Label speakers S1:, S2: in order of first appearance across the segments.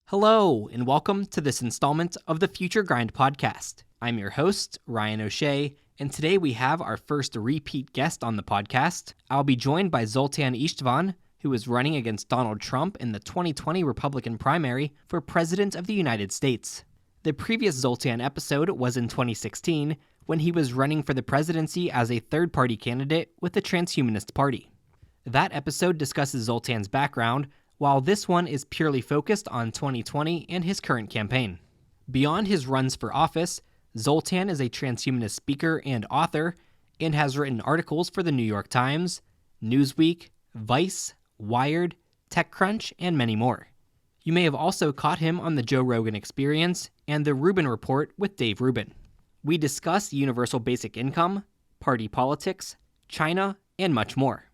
S1: Hello, and welcome to this installment of the Future Grind podcast. I'm your host, Ryan O'Shea, and today we have our first repeat guest on the podcast. I'll be joined by Zoltan Istvan, who is running against Donald Trump in the 2020 Republican primary for President of the United States. The previous Zoltan episode was in 2016, when he was running for the presidency as a third-party candidate with the Transhumanist Party. That episode discusses Zoltan's background, while this one is purely focused on 2020 and his current campaign. Beyond his runs for office, Zoltan is a transhumanist speaker and author, and has written articles for the New York Times, Newsweek, Vice, Wired, TechCrunch, and many more. You may have also caught him on the Joe Rogan Experience and the Rubin Report with Dave Rubin. We discuss universal basic income, party politics, China, and much more.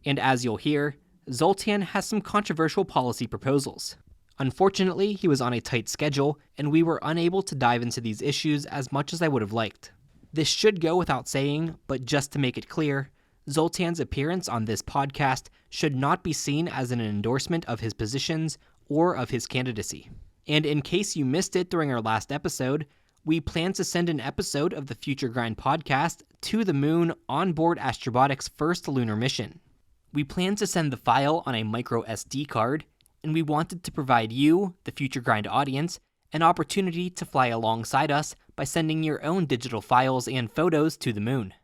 S1: And as you'll hear, Zoltan has some controversial policy proposals. Unfortunately, he was on a tight schedule, and we were unable to dive into these issues as much as I would have liked. This should go without saying, but just to make it clear, Zoltan's appearance on this podcast should not be seen as an endorsement of his positions or of his candidacy. And in case you missed it during our last episode, we plan to send an episode of the Future Grind podcast to the moon on board Astrobotic's first lunar mission. We plan to send the file on a micro SD card, and we wanted to provide you, the Future Grind audience, an opportunity to fly alongside us by sending your own digital files and photos to the moon.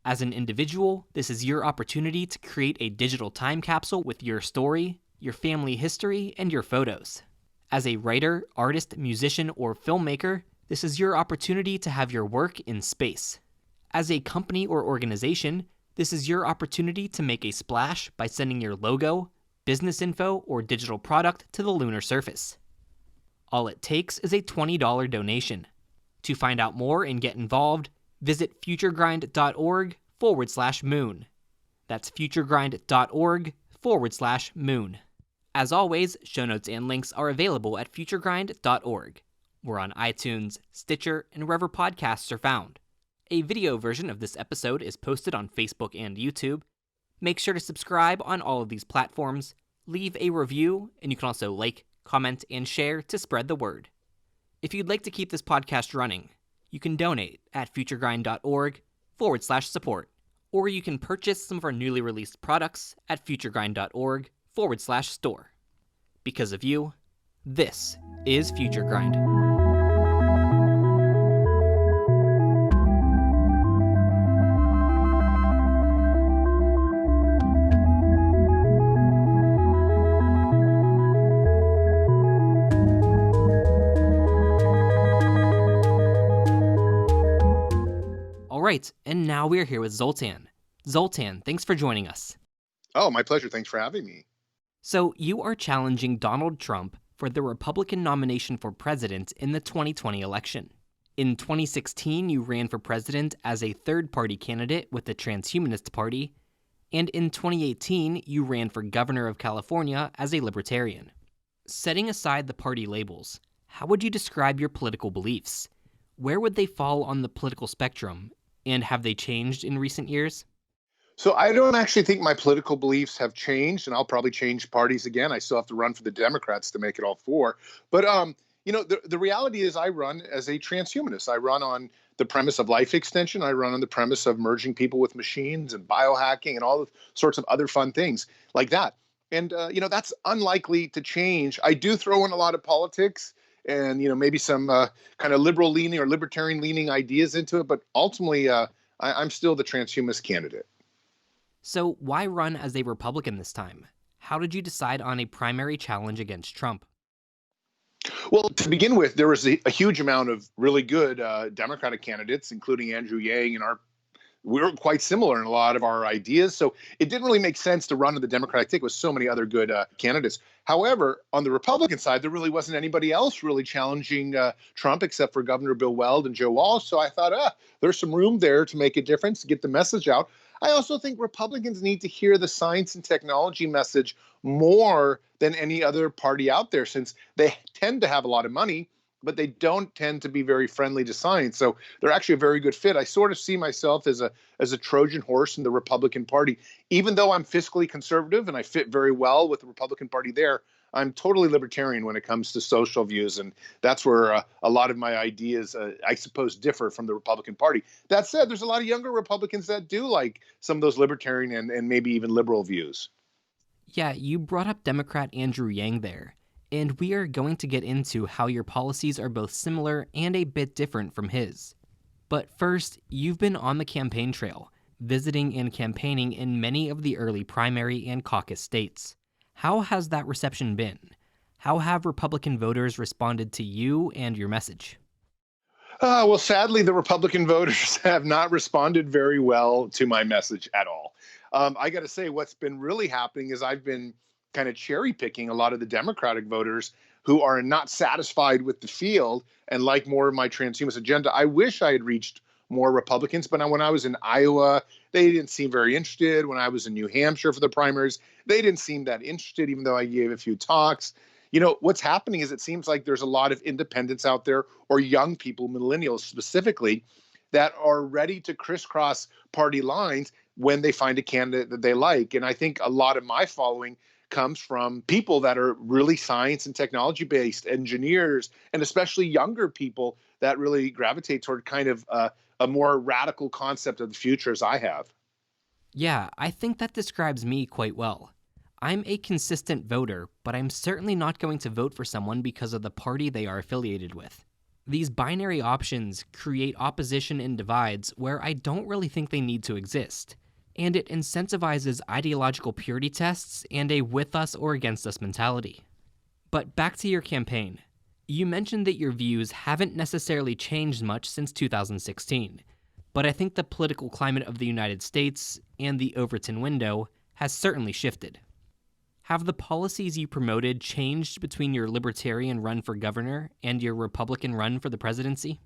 S1: As an individual, this is your opportunity to create a digital time capsule with your story, your family history, and your photos. As a writer, artist, musician, or filmmaker, this is your opportunity to have your work in space. As a company or organization, this is your opportunity to make a splash by sending your logo, business info, or digital product to the lunar surface. All it takes is a $20 donation. To find out more and get involved, visit futuregrind.org/moon. That's futuregrind.org/moon. As always, show notes and links are available at futuregrind.org. We're on iTunes, Stitcher, and wherever podcasts are found. A video version of this episode is posted on Facebook and YouTube. Make sure to subscribe on all of these platforms, leave a review, and you can also like, comment, and share to spread the word. If you'd like to keep this podcast running, you can donate at futuregrind.org/support, or you can purchase some of our newly released products at futuregrind.org/store. Because of you, this is Future Grind. Right, and now we're here with Zoltan. Zoltan, thanks for joining us.
S2: Oh, my pleasure. Thanks for having me.
S1: So you are challenging Donald Trump for the Republican nomination for president in the 2020 election. In 2016, you ran for president as a third-party candidate with the Transhumanist Party, and in 2018, you ran for governor of California as a libertarian. Setting aside the party labels, how would you describe your political beliefs? Where would they fall on the political spectrum? And have they changed in recent years?
S2: So I don't actually think my political beliefs have changed, and I'll probably change parties again. I still have to run for the Democrats to make it all four. But, the reality is I run as a transhumanist. I run on the premise of life extension. I run on the premise of merging people with machines and biohacking and all sorts of other fun things like that. And, that's unlikely to change. I do throw in a lot of politics and, maybe some kind of liberal leaning or libertarian leaning ideas into it. But ultimately, I'm still the transhumanist candidate.
S1: So why run as a Republican this time? How did you decide on a primary challenge against Trump?
S2: Well, to begin with, there was a huge amount of really good Democratic candidates, including Andrew Yang, and we were quite similar in a lot of our ideas. So it didn't really make sense to run on the Democratic ticket with so many other good candidates. However, on the Republican side, there really wasn't anybody else really challenging Trump except for Governor Bill Weld and Joe Walsh. So I thought, there's some room there to make a difference, to get the message out. I also think Republicans need to hear the science and technology message more than any other party out there, since they tend to have a lot of money, but they don't tend to be very friendly to science. So they're actually a very good fit. I sort of see myself as a Trojan horse in the Republican Party. Even though I'm fiscally conservative and I fit very well with the Republican Party there, I'm totally libertarian when it comes to social views, and that's where a lot of my ideas, I suppose, differ from the Republican Party. That said, there's a lot of younger Republicans that do like some of those libertarian and maybe even liberal views.
S1: Yeah, you brought up Democrat Andrew Yang there, and we are going to get into how your policies are both similar and a bit different from his. But first, you've been on the campaign trail, visiting and campaigning in many of the early primary and caucus states. How has that reception been? How have Republican voters responded to you and your message?
S2: Well, sadly, the Republican voters have not responded very well to my message at all. I got to say, what's been really happening is I've been kind of cherry picking a lot of the Democratic voters who are not satisfied with the field and like more of my transhumanist agenda. I wish I had reached more Republicans, but when I was in Iowa, they didn't seem very interested. When I was in New Hampshire for the primaries, they didn't seem that interested, even though I gave a few talks. What's happening is it seems like there's a lot of independents out there, or young people, millennials specifically, that are ready to crisscross party lines when they find a candidate that they like. And I think a lot of my following comes from people that are really science and technology based, engineers, and especially younger people that really gravitate toward kind of a more radical concept of the future as I have.
S1: Yeah, I think that describes me quite well. I'm a consistent voter, but I'm certainly not going to vote for someone because of the party they are affiliated with. These binary options create opposition and divides where I don't really think they need to exist, and it incentivizes ideological purity tests and a with us or against us mentality. But back to your campaign. You mentioned that your views haven't necessarily changed much since 2016, but I think the political climate of the United States and the Overton window has certainly shifted. Have the policies you promoted changed between your libertarian run for governor and your Republican run for the presidency?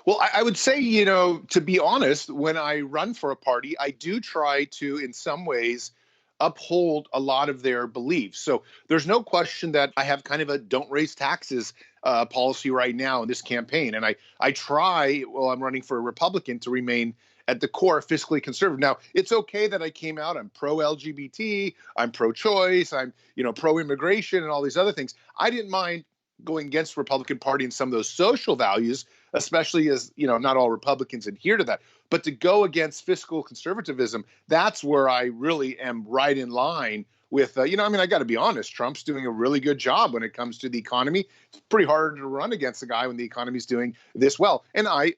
S2: Well, I would say, to be honest, when I run for a party, I do try to, in some ways, uphold a lot of their beliefs. So there's no question that I have kind of a don't raise taxes policy right now in this campaign. And I try, while I'm running for a Republican, to remain at the core fiscally conservative. Now, it's okay that I came out, I'm pro-LGBT, I'm pro-choice, I'm, pro-immigration and all these other things. I didn't mind going against the Republican Party and some of those social values, especially as, not all Republicans adhere to that. But to go against fiscal conservatism, that's where I really am right in line with, I got to be honest, Trump's doing a really good job when it comes to the economy. It's pretty hard to run against a guy when the economy's doing this well. And I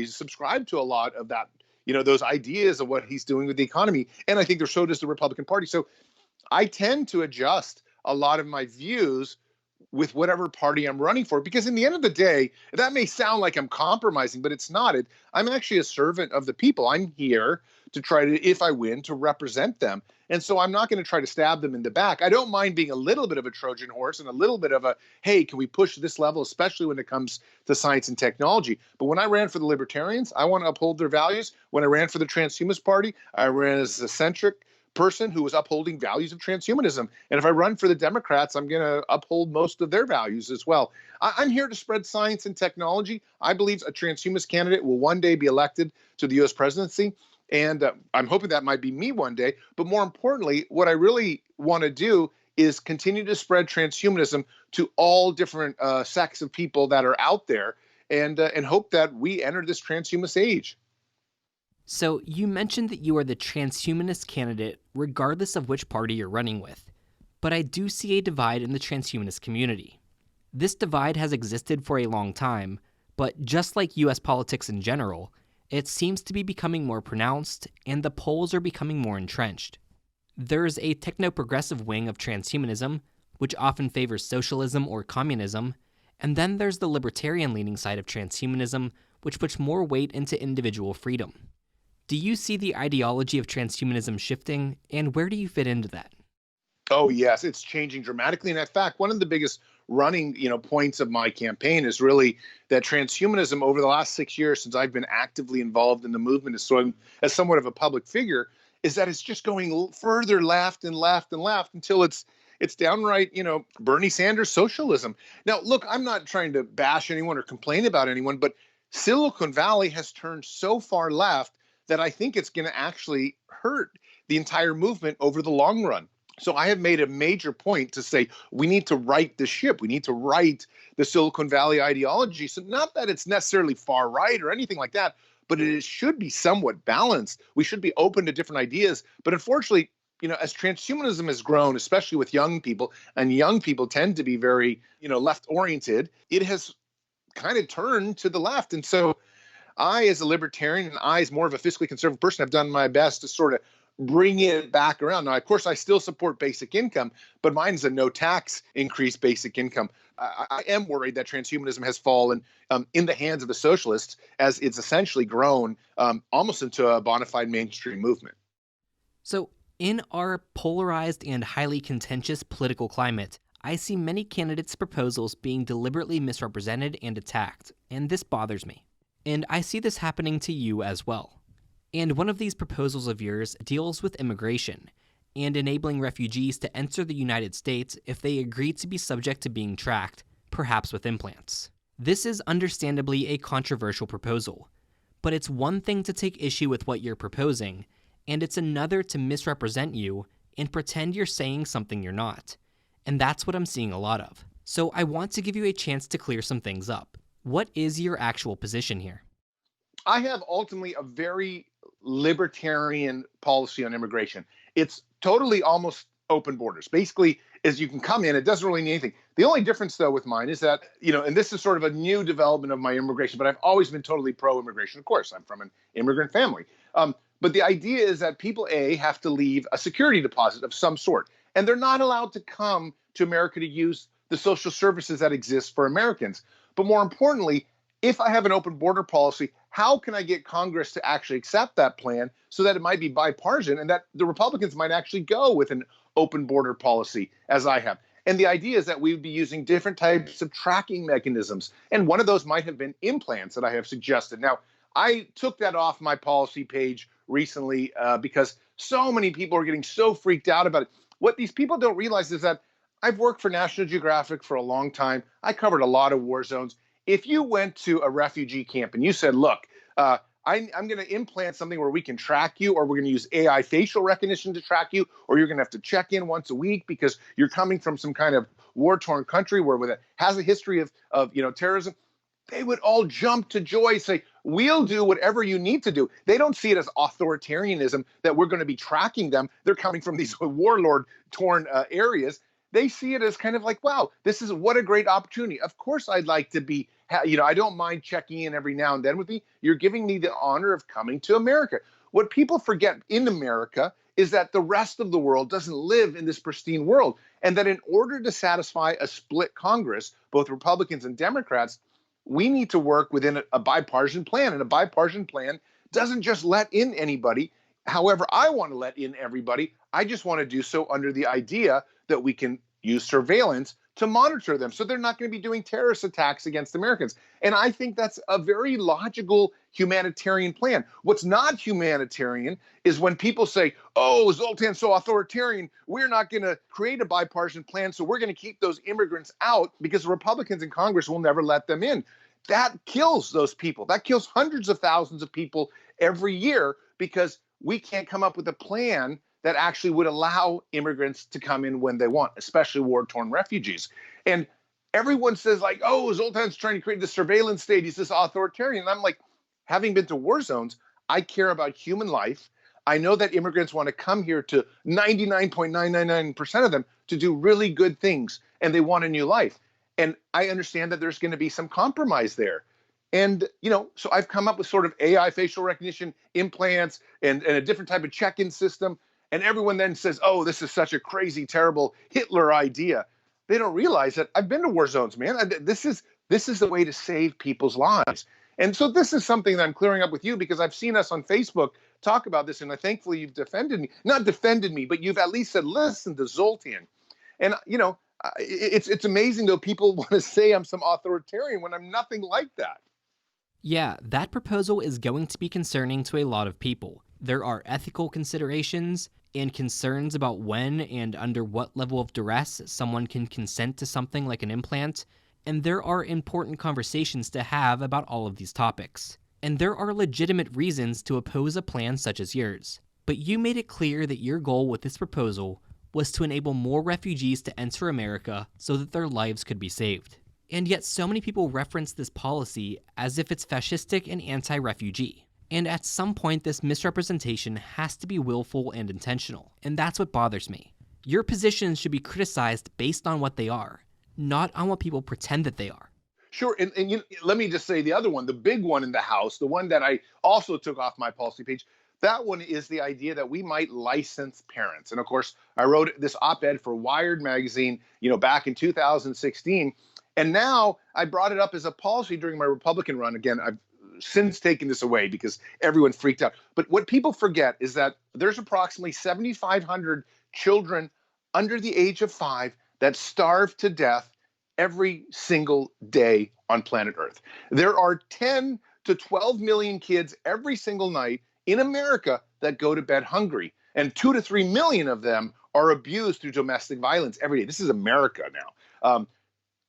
S2: subscribe to a lot of that, those ideas of what he's doing with the economy. And I think so does the Republican Party. So I tend to adjust a lot of my views with whatever party I'm running for, because in the end of the day, that may sound like I'm compromising, but it's not. I'm actually a servant of the people. I'm here to try to, if I win, to represent them. And so I'm not going to try to stab them in the back. I don't mind being a little bit of a Trojan horse and a little bit of a, hey, can we push this level, especially when it comes to science and technology? But when I ran for the Libertarians, I want to uphold their values. When I ran for the Transhumanist Party, I ran as a centric person who was upholding values of transhumanism. And if I run for the Democrats, I'm going to uphold most of their values as well. I'm here to spread science and technology. I believe a transhumanist candidate will one day be elected to the U.S. presidency. And I'm hoping that might be me one day. But more importantly, what I really want to do is continue to spread transhumanism to all different sects of people that are out there, and hope that we enter this transhumanist age.
S1: So you mentioned that you are the transhumanist candidate regardless of which party you're running with, but I do see a divide in the transhumanist community. This divide has existed for a long time, but just like US politics in general, it seems to be becoming more pronounced and the polls are becoming more entrenched. There's a techno-progressive wing of transhumanism, which often favors socialism or communism, and then there's the libertarian-leaning side of transhumanism, which puts more weight into individual freedom. Do you see the ideology of transhumanism shifting, and where do you fit into that?
S2: Oh, yes, it's changing dramatically. And in fact, one of the biggest running, points of my campaign is really that transhumanism over the last 6 years, since I've been actively involved in the movement as somewhat of a public figure, is that it's just going further left and left and left until it's downright, Bernie Sanders socialism. Now, look, I'm not trying to bash anyone or complain about anyone, but Silicon Valley has turned so far left that I think it's going to actually hurt the entire movement over the long run. So I have made a major point to say we need to right the ship. We need to right the Silicon Valley ideology. So not that it's necessarily far right or anything like that, but it should be somewhat balanced. We should be open to different ideas. But unfortunately, as transhumanism has grown, especially with young people, and young people tend to be very, left oriented, it has kind of turned to the left. And so I, as a libertarian, and I, as more of a fiscally conservative person, have done my best to sort of bring it back around. Now, of course, I still support basic income, but mine is a no tax increased basic income. I am worried that transhumanism has fallen in the hands of the socialists as it's essentially grown almost into a bona fide mainstream movement.
S1: So, in our polarized and highly contentious political climate, I see many candidates' proposals being deliberately misrepresented and attacked, and this bothers me. And I see this happening to you as well. And one of these proposals of yours deals with immigration and enabling refugees to enter the United States if they agree to be subject to being tracked, perhaps with implants. This is understandably a controversial proposal, but it's one thing to take issue with what you're proposing, and it's another to misrepresent you and pretend you're saying something you're not. And that's what I'm seeing a lot of. So I want to give you a chance to clear some things up. What is your actual position here?
S2: I have ultimately a very libertarian policy on immigration. It's totally almost open borders. Basically, as you can come in, it doesn't really need anything. The only difference, though, with mine is that, and this is sort of a new development of my immigration, but I've always been totally pro-immigration. Of course, I'm from an immigrant family. But the idea is that people, have to leave a security deposit of some sort, and they're not allowed to come to America to use the social services that exist for Americans. But more importantly, if I have an open border policy, how can I get Congress to actually accept that plan so that it might be bipartisan and that the Republicans might actually go with an open border policy as I have? And the idea is that we would be using different types of tracking mechanisms. And one of those might have been implants that I have suggested. Now, I took that off my policy page recently because so many people are getting so freaked out about it. What these people don't realize is that I've worked for National Geographic for a long time. I covered a lot of war zones. If you went to a refugee camp and you said, look, I'm going to implant something where we can track you, or we're going to use AI facial recognition to track you, or you're going to have to check in once a week because you're coming from some kind of war-torn country where it has a history of terrorism, they would all jump to joy, say, we'll do whatever you need to do. They don't see it as authoritarianism that we're going to be tracking them. They're coming from these warlord-torn areas. They see it as kind of like, wow, what a great opportunity. Of course, I'd like to be, I don't mind checking in every now and then with me. You're giving me the honor of coming to America. What people forget in America is that the rest of the world doesn't live in this pristine world. And that in order to satisfy a split Congress, both Republicans and Democrats, we need to work within a bipartisan plan. And a bipartisan plan doesn't just let in anybody. However, I want to let in everybody. I just want to do so under the idea that we can use surveillance to monitor them so they're not going to be doing terrorist attacks against Americans. And I think that's a very logical humanitarian plan. What's not humanitarian is when people say, oh, Zoltan's so authoritarian, we're not going to create a bipartisan plan, so we're going to keep those immigrants out because the Republicans in Congress will never let them in. That kills those people. That kills hundreds of thousands of people every year because we can't come up with a plan that actually would allow immigrants to come in when they want, especially war-torn refugees. And everyone says like, oh, Zoltan's trying to create this surveillance state. He's this authoritarian. And I'm like, having been to war zones, I care about human life. I know that immigrants want to come here to 99.999% of them to do really good things, and they want a new life. And I understand that there's going to be some compromise there. And, so I've come up with sort of AI facial recognition implants and a different type of check-in system. And everyone then says, oh, this is such a crazy, terrible Hitler idea. They don't realize that I've been to war zones, man. This is the way to save people's lives. And so this is something that I'm clearing up with you because I've seen us on Facebook talk about this. And thankfully you've not defended me, but you've at least said, listen to Zoltan. And, it's amazing, though, people want to say I'm some authoritarian when I'm nothing like that.
S1: Yeah, that proposal is going to be concerning to a lot of people. There are ethical considerations and concerns about when and under what level of duress someone can consent to something like an implant, and there are important conversations to have about all of these topics. And there are legitimate reasons to oppose a plan such as yours. But you made it clear that your goal with this proposal was to enable more refugees to enter America so that their lives could be saved. And yet so many people reference this policy as if it's fascistic and anti-refugee. And at some point, this misrepresentation has to be willful and intentional. And that's what bothers me. Your positions should be criticized based on what they are, not on what people pretend that they are.
S2: Sure. And let me just say the other one, the big one in the House, the one that I also took off my policy page, that one is the idea that we might license parents. And of course, I wrote this op-ed for Wired magazine, back in 2016. And now I brought it up as a policy during my Republican run. Again, I've since taken this away because everyone freaked out. But what people forget is that there's approximately 7,500 children under the age of 5 that starve to death every single day on planet Earth. There are 10 to 12 million kids every single night in America that go to bed hungry, and 2 to 3 million of them are abused through domestic violence every day. This is America now.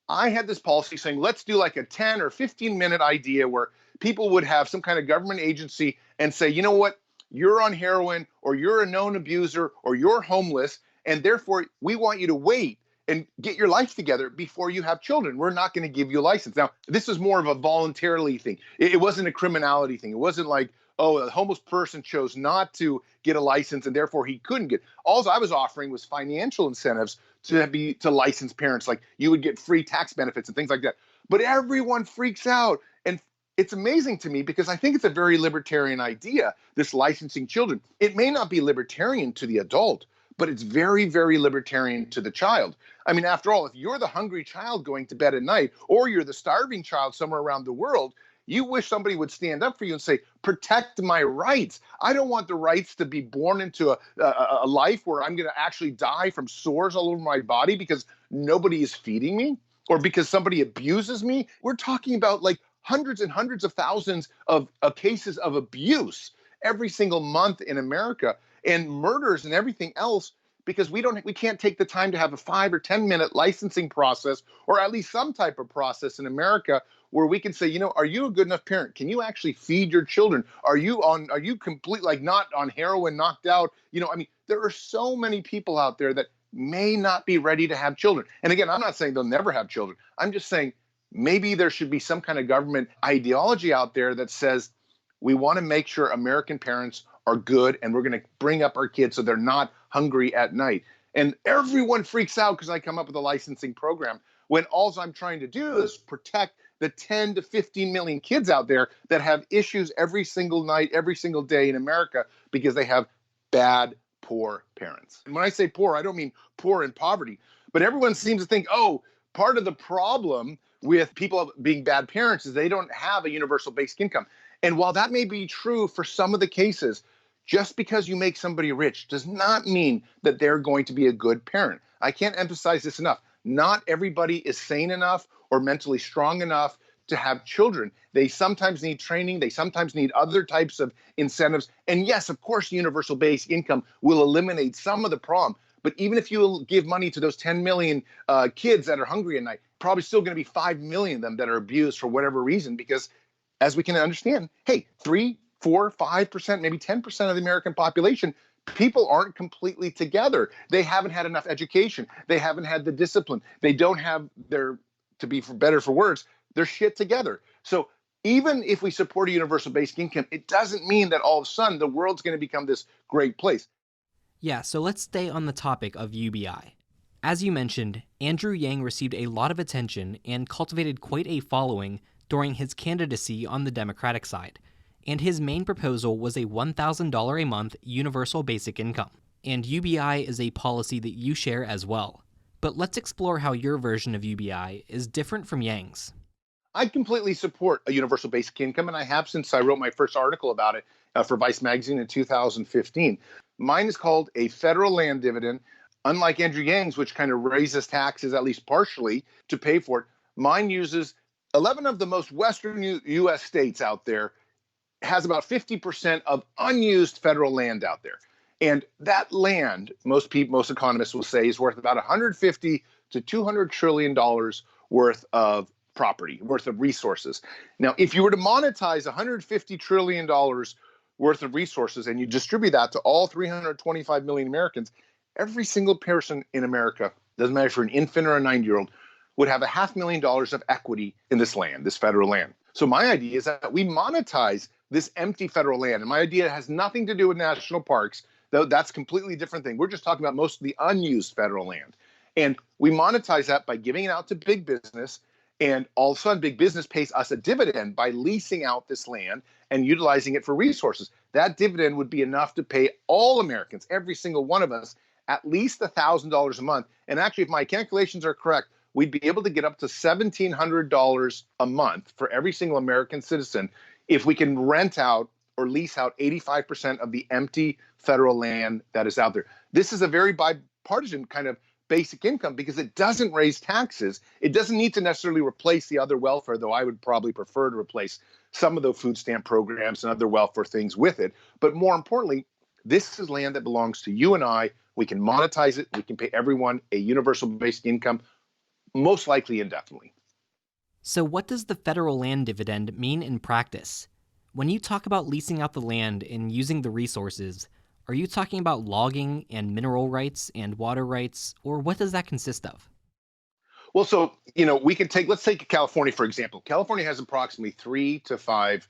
S2: I had this policy saying, let's do like a 10 or 15-minute idea where people would have some kind of government agency and say, you know what, you're on heroin, or you're a known abuser, or you're homeless, and therefore we want you to wait and get your life together before you have children. We're not going to give you a license. Now, this is more of a voluntarily thing. It wasn't a criminality thing. It wasn't like, oh, a homeless person chose not to get a license and therefore he couldn't get. All I was offering was financial incentives to license parents. Like you would get free tax benefits and things like that. But everyone freaks out. And it's amazing to me because I think it's a very libertarian idea, this licensing children. It may not be libertarian to the adult, but it's very, very libertarian to the child. I mean, after all, if you're the hungry child going to bed at night, or you're the starving child somewhere around the world, you wish somebody would stand up for you and say, protect my rights. I don't want the rights to be born into a life where I'm going to actually die from sores all over my body because nobody is feeding me or because somebody abuses me. We're talking about like hundreds and hundreds of thousands of cases of abuse every single month in America, and murders and everything else, because we can't take the time to have a 5 or 10 minute licensing process, or at least some type of process in America where we can say, are you a good enough parent? Can you actually feed your children? Are you complete, like not on heroin, knocked out? There are so many people out there that may not be ready to have children. And again, I'm not saying they'll never have children. I'm just saying maybe there should be some kind of government ideology out there that says we want to make sure American parents are good, and we're going to bring up our kids so they're not hungry at night. And everyone freaks out because I come up with a licensing program when all I'm trying to do is protect the 10 to 15 million kids out there that have issues every single night, every single day in America because they have bad, poor parents. And when I say poor, I don't mean poor in poverty, but everyone seems to think, part of the problem with people being bad parents is they don't have a universal basic income. And while that may be true for some of the cases, just because you make somebody rich does not mean that they're going to be a good parent. I can't emphasize this enough. Not everybody is sane enough or mentally strong enough to have children. They sometimes need training. They sometimes need other types of incentives. And yes, of course, universal basic income will eliminate some of the problem. But even if you give money to those 10 million kids that are hungry at night, probably still going to be 5 million of them that are abused for whatever reason, because as we can understand, hey, 3, 4, 5%, maybe 10% of the American population, people aren't completely together. They haven't had enough education. They haven't had the discipline. They don't have their, to be for better for words, their shit together. So even if we support a universal basic income, it doesn't mean that all of a sudden the world's going to become this great place.
S1: Yeah, so let's stay on the topic of UBI. As you mentioned, Andrew Yang received a lot of attention and cultivated quite a following during his candidacy on the Democratic side, and his main proposal was a $1,000 a month universal basic income. And UBI is a policy that you share as well. But let's explore how your version of UBI is different from Yang's.
S2: I completely support a universal basic income, and I have since I wrote my first article about it for Vice magazine in 2015. Mine is called a federal land dividend. Unlike Andrew Yang's, which kind of raises taxes, at least partially, to pay for it, mine uses 11 of the most western U.S. states out there, has about 50% of unused federal land out there. And that land, most economists will say, is worth about $150 to $200 trillion worth of property, worth of resources. Now, if you were to monetize $150 trillion worth of resources and you distribute that to all 325 million Americans, every single person in America, doesn't matter if you're an infant or a 9-year-old, would have $500,000 of equity in this land, this federal land. So my idea is that we monetize this empty federal land. And my idea has nothing to do with national parks, though that's a completely different thing. We're just talking about most of the unused federal land. And we monetize that by giving it out to big business. And all of a sudden, big business pays us a dividend by leasing out this land and utilizing it for resources. That dividend would be enough to pay all Americans, every single one of us, at least $1,000 a month. And actually, if my calculations are correct, we'd be able to get up to $1,700 a month for every single American citizen if we can rent out or lease out 85% of the empty federal land that is out there. This is a very bipartisan kind of basic income because it doesn't raise taxes. It doesn't need to necessarily replace the other welfare, though I would probably prefer to replace some of the food stamp programs and other welfare things with it. But more importantly, this is land that belongs to you and I. We can monetize it. We can pay everyone a universal basic income, most likely indefinitely.
S1: So what does the federal land dividend mean in practice? When you talk about leasing out the land and using the resources, are you talking about logging and mineral rights and water rights, or what does that consist of?
S2: Well, so, let's take California, for example. California has approximately $3 to $5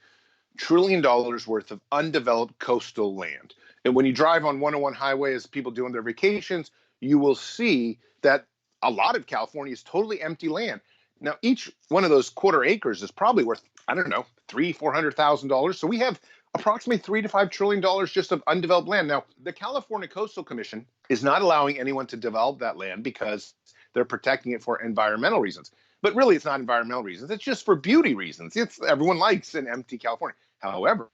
S2: trillion worth of undeveloped coastal land. And when you drive on 101 highway as people do on their vacations, you will see that a lot of California is totally empty land. Now, each one of those quarter acres is probably worth, I don't know, $300,000-$400,000. So we have approximately $3 to $5 trillion just of undeveloped land. Now, the California Coastal Commission is not allowing anyone to develop that land because they're protecting it for environmental reasons. But really, it's not environmental reasons. It's just for beauty reasons. Everyone likes an empty California. However,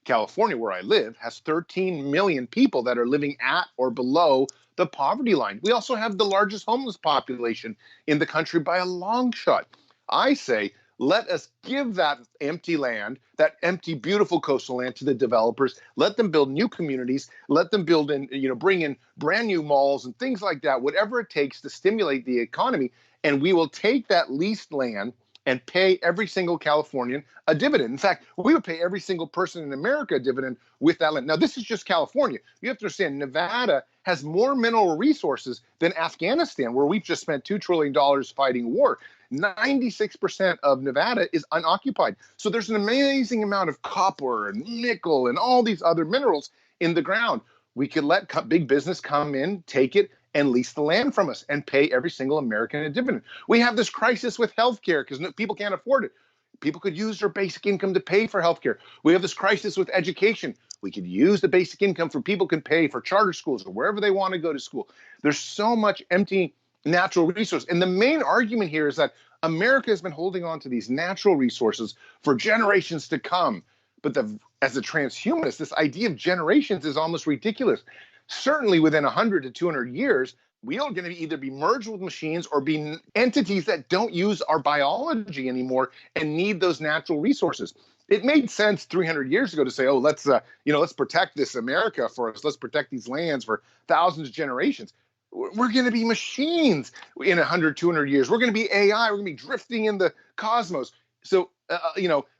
S2: California, where I live, has 13 million people that are living at or below the poverty line. We also have the largest homeless population in the country by a long shot. I say, let us give that empty land, that empty, beautiful coastal land to the developers. Let them build new communities. Let them build in, bring in brand new malls and things like that, whatever it takes to stimulate the economy. And we will take that leased land and pay every single Californian a dividend. In fact, we would pay every single person in America a dividend with that land. Now, this is just California. You have to understand, Nevada has more mineral resources than Afghanistan, where we've just spent $2 trillion fighting war. 96% of Nevada is unoccupied. So there's an amazing amount of copper and nickel and all these other minerals in the ground. We could let big business come in, take it, and lease the land from us and pay every single American a dividend. We have this crisis with healthcare because people can't afford it. People could use their basic income to pay for healthcare. We have this crisis with education. We could use the basic income for people can pay for charter schools or wherever they want to go to school. There's so much empty natural resource. And the main argument here is that America has been holding on to these natural resources for generations to come. But as a transhumanist, this idea of generations is almost ridiculous. Certainly within 100 to 200 years, we are going to either be merged with machines or be entities that don't use our biology anymore and need those natural resources. It made sense 300 years ago to say, oh, let's protect this America for us. Let's protect these lands for thousands of generations. We're going to be machines in 100, 200 years. We're going to be AI. We're going to be drifting in the cosmos. So,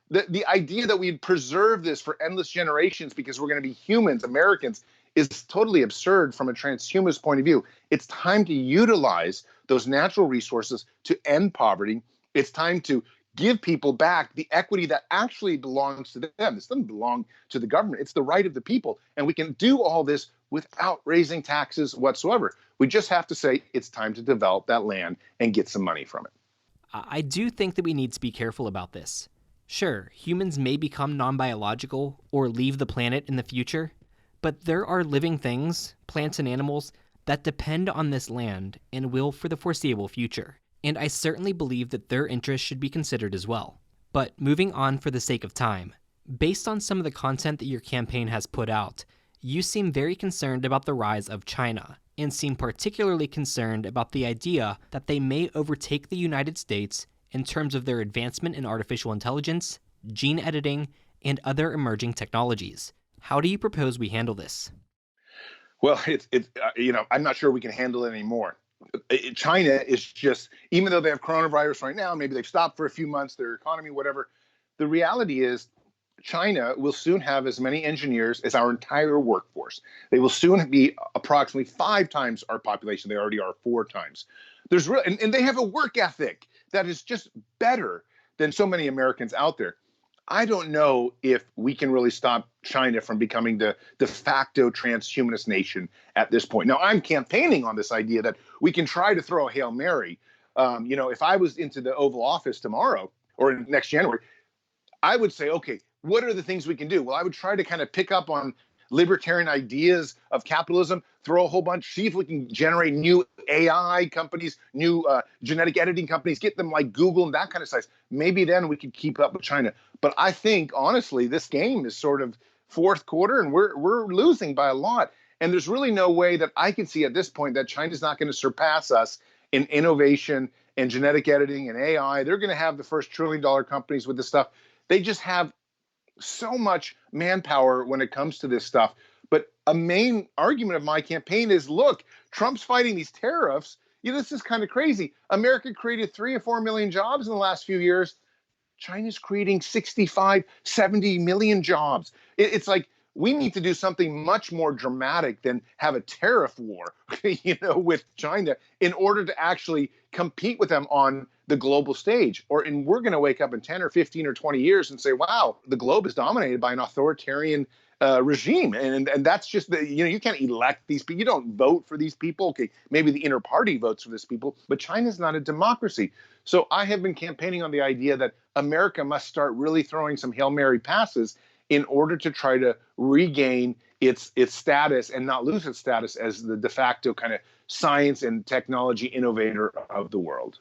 S2: the idea that we'd preserve this for endless generations because we're going to be humans, Americans, is totally absurd from a transhumanist point of view. It's time to utilize those natural resources to end poverty. It's time to give people back the equity that actually belongs to them. This doesn't belong to the government. It's the right of the people. And we can do all this without raising taxes whatsoever. We just have to say it's time to develop that land and get some money from it.
S1: I do think that we need to be careful about this. Sure, humans may become non-biological or leave the planet in the future, but there are living things, plants and animals, that depend on this land and will for the foreseeable future. And I certainly believe that their interests should be considered as well. But moving on for the sake of time, based on some of the content that your campaign has put out, you seem very concerned about the rise of China, and seem particularly concerned about the idea that they may overtake the United States in terms of their advancement in artificial intelligence, gene editing, and other emerging technologies. How do you propose we handle this?
S2: Well, I'm not sure we can handle it anymore. China is just, even though they have coronavirus right now, maybe they've stopped for a few months, their economy, whatever. The reality is China will soon have as many engineers as our entire workforce. They will soon be approximately 5 times our population. They already are 4 times. And they have a work ethic that is just better than so many Americans out there. I don't know if we can really stop China from becoming the de facto transhumanist nation at this point. Now, I'm campaigning on this idea that we can try to throw a Hail Mary. If I was into the Oval Office tomorrow or next January, I would say, okay, what are the things we can do? Well, I would try to kind of pick up on libertarian ideas of capitalism, throw a whole bunch, see if we can generate new AI companies, new genetic editing companies, get them like Google and that kind of size. Maybe then we could keep up with China. But I think, honestly, this game is sort of fourth quarter and we're losing by a lot. And there's really no way that I can see at this point that China's not going to surpass us in innovation and genetic editing and AI. They're going to have the first trillion-dollar companies with this stuff. They just have so much manpower when it comes to this stuff. But a main argument of my campaign is, look, Trump's fighting these tariffs. This is kind of crazy. America created 3 or 4 million jobs in the last few years. China's creating 65, 70 million jobs. It's like we need to do something much more dramatic than have a tariff war, with China in order to actually compete with them on the global stage. And we're going to wake up in 10 or 15 or 20 years and say, wow, the globe is dominated by an authoritarian regime. And that's just you can't elect these people. You don't vote for these people. Okay, maybe the inner party votes for these people, but China's not a democracy. So I have been campaigning on the idea that America must start really throwing some Hail Mary passes in order to try to regain its status and not lose its status as the de facto kind of science and technology innovator of the world.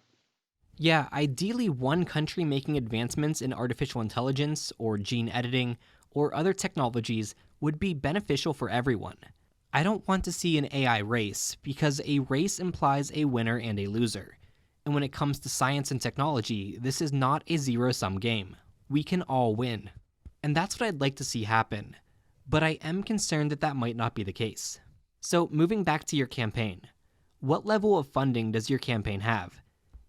S1: Yeah, ideally one country making advancements in artificial intelligence or gene editing or other technologies would be beneficial for everyone. I don't want to see an AI race because a race implies a winner and a loser. And when it comes to science and technology, this is not a zero-sum game. We can all win. And that's what I'd like to see happen. But I am concerned that that might not be the case. So moving back to your campaign, what level of funding does your campaign have?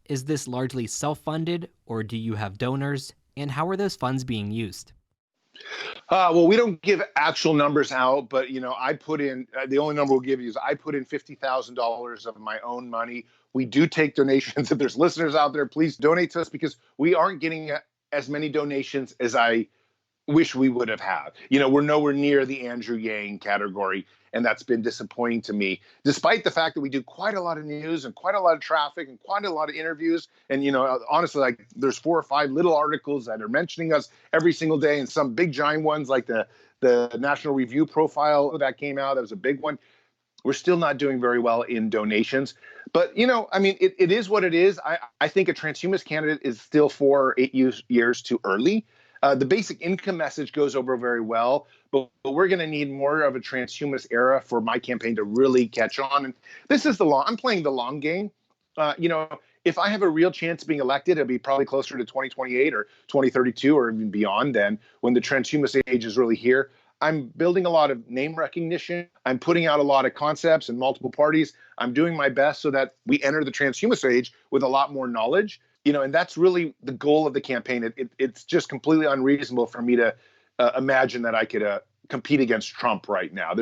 S1: Is this largely self-funded, or do you have donors? And how are those funds being used?
S2: Well, we don't give actual numbers out, but I put in the only number we'll give you is I put in $50,000 of my own money. We do take donations. If there's listeners out there, please donate to us because we aren't getting as many donations as I wish we would have had. We're nowhere near the Andrew Yang category, and that's been disappointing to me, despite the fact that we do quite a lot of news and quite a lot of traffic and quite a lot of interviews. And, honestly, like there's 4 or 5 little articles that are mentioning us every single day, and some big giant ones like the National Review profile that came out. That was a big one. We're still not doing very well in donations. But, it is what it is. I think a transhumanist candidate is still 4 or 8 years too early. The basic income message goes over very well, but we're going to need more of a transhumanist era for my campaign to really catch on. And this is I'm playing the long game. If I have a real chance of being elected, it'll be probably closer to 2028 or 2032 or even beyond then, when the transhumanist age is really here. I'm building a lot of name recognition. I'm putting out a lot of concepts in multiple parties. I'm doing my best so that we enter the transhumanist age with a lot more knowledge. And that's really the goal of the campaign. It's just completely unreasonable for me to imagine that I could compete against Trump right now.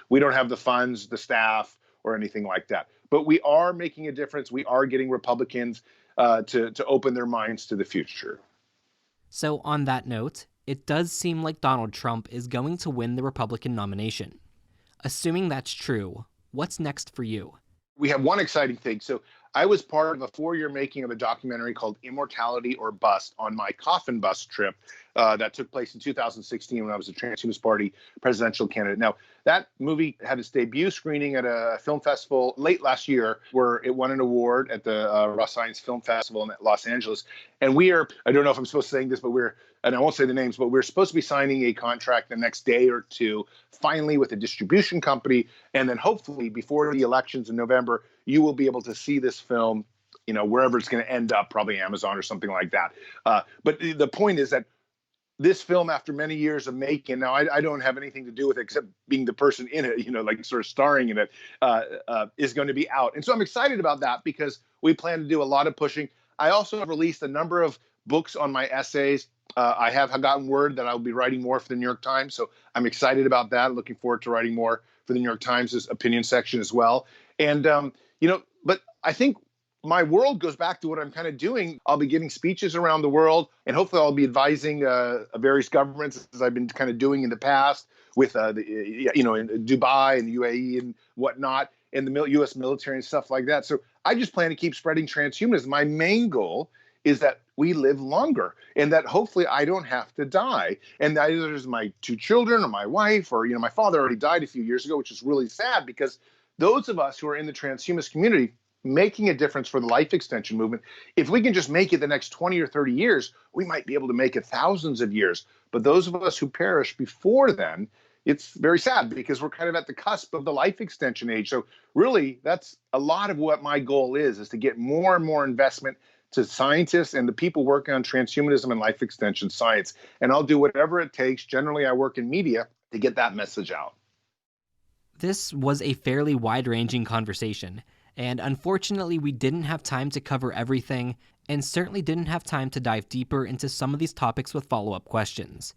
S2: We don't have the funds, the staff, or anything like that. But we are making a difference. We are getting Republicans to open their minds to the future.
S1: So on that note, it does seem like Donald Trump is going to win the Republican nomination. Assuming that's true, what's next for you?
S2: We have one exciting thing. So I was part of a 4-year making of a documentary called Immortality or Bust on my Coffin bus trip that took place in 2016 when I was a Transhumanist Party presidential candidate. Now, that movie had its debut screening at a film festival late last year where it won an award at the Raw Science Film Festival in Los Angeles. And I don't know if I'm supposed to say this, but and I won't say the names, but we're supposed to be signing a contract the next day or two, finally with a distribution company. And then hopefully before the elections in November, you will be able to see this film, wherever it's going to end up, probably Amazon or something like that. But the point is that this film, after many years of making, now I don't have anything to do with it except being the person in it, like sort of starring in it, is going to be out. And so I'm excited about that because we plan to do a lot of pushing. I also have released a number of books on my essays. I have gotten word that I'll be writing more for the New York Times, so I'm excited about that. Looking forward to writing more for the New York Times' opinion section as well. And but I think my world goes back to what I'm kind of doing. I'll be giving speeches around the world, and hopefully I'll be advising various governments, as I've been kind of doing in the past with in Dubai and UAE and whatnot, and the U.S. military and stuff like that. So I just plan to keep spreading transhumanism. My main goal is that we live longer and that hopefully I don't have to die. And that either is my two children or my wife or, my father already died a few years ago, which is really sad because those of us who are in the transhumanist community making a difference for the life extension movement, if we can just make it the next 20 or 30 years, we might be able to make it thousands of years. But those of us who perish before then, it's very sad because we're kind of at the cusp of the life extension age. So really, that's a lot of what my goal is to get more and more investment to scientists and the people working on transhumanism and life extension science. And I'll do whatever it takes. Generally, I work in media to get that message out.
S1: This was a fairly wide-ranging conversation, and unfortunately, we didn't have time to cover everything, and certainly didn't have time to dive deeper into some of these topics with follow-up questions.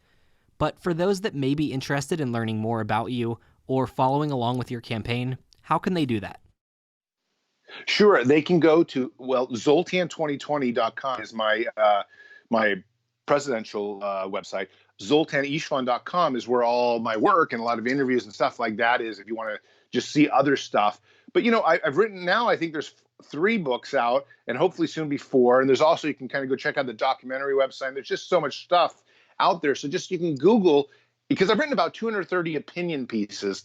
S1: But for those that may be interested in learning more about you or following along with your campaign, how can they do that?
S2: Sure, they can go to, Zoltan2020.com is my presidential website. ZoltanIstvan.com is where all my work and a lot of interviews and stuff like that is, if you want to just see other stuff. But, I've written now, I think there's 3 books out and hopefully soon be 4. And there's also, you can kind of go check out the documentary website. There's just so much stuff out there. So just you can Google, because I've written about 230 opinion pieces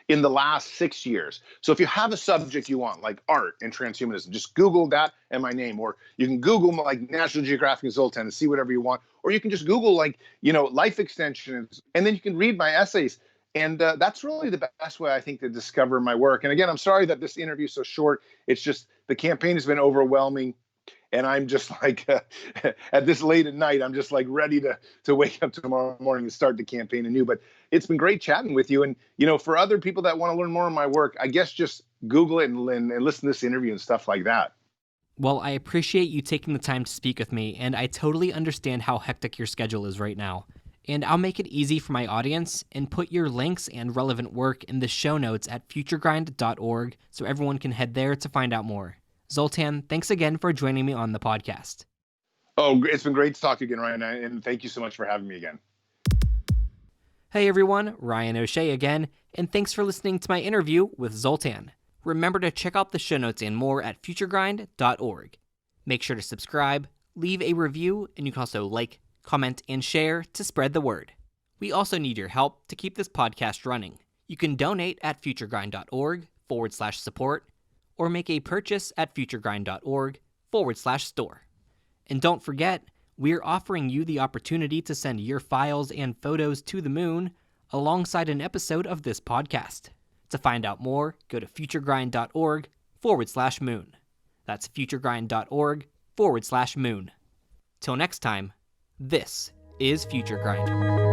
S2: in the last 6 years. So if you have a subject you want, like art and transhumanism, just Google that and my name. Or you can Google like National Geographic and Zoltan and see whatever you want. Or you can just Google life extensions, and then you can read my essays. And that's really the best way, I think, to discover my work. And again, I'm sorry that this interview is so short. It's just the campaign has been overwhelming. And I'm just like, at this late at night, I'm just like ready to wake up tomorrow morning and start the campaign anew. But it's been great chatting with you. And, for other people that want to learn more of my work, I guess just Google it and listen to this interview and stuff like that.
S1: Well, I appreciate you taking the time to speak with me, and I totally understand how hectic your schedule is right now. And I'll make it easy for my audience and put your links and relevant work in the show notes at futuregrind.org so everyone can head there to find out more. Zoltan, thanks again for joining me on the podcast.
S2: Oh, it's been great to talk to you again, Ryan, and thank you so much for having me again.
S1: Hey everyone, Ryan O'Shea again, and thanks for listening to my interview with Zoltan. Remember to check out the show notes and more at futuregrind.org. Make sure to subscribe, leave a review, and you can also like, comment, and share to spread the word. We also need your help to keep this podcast running. You can donate at futuregrind.org/support or make a purchase at futuregrind.org/store. And don't forget, we're offering you the opportunity to send your files and photos to the moon alongside an episode of this podcast. To find out more, go to futuregrind.org/moon. That's futuregrind.org/moon. Till next time, this is Future Grind.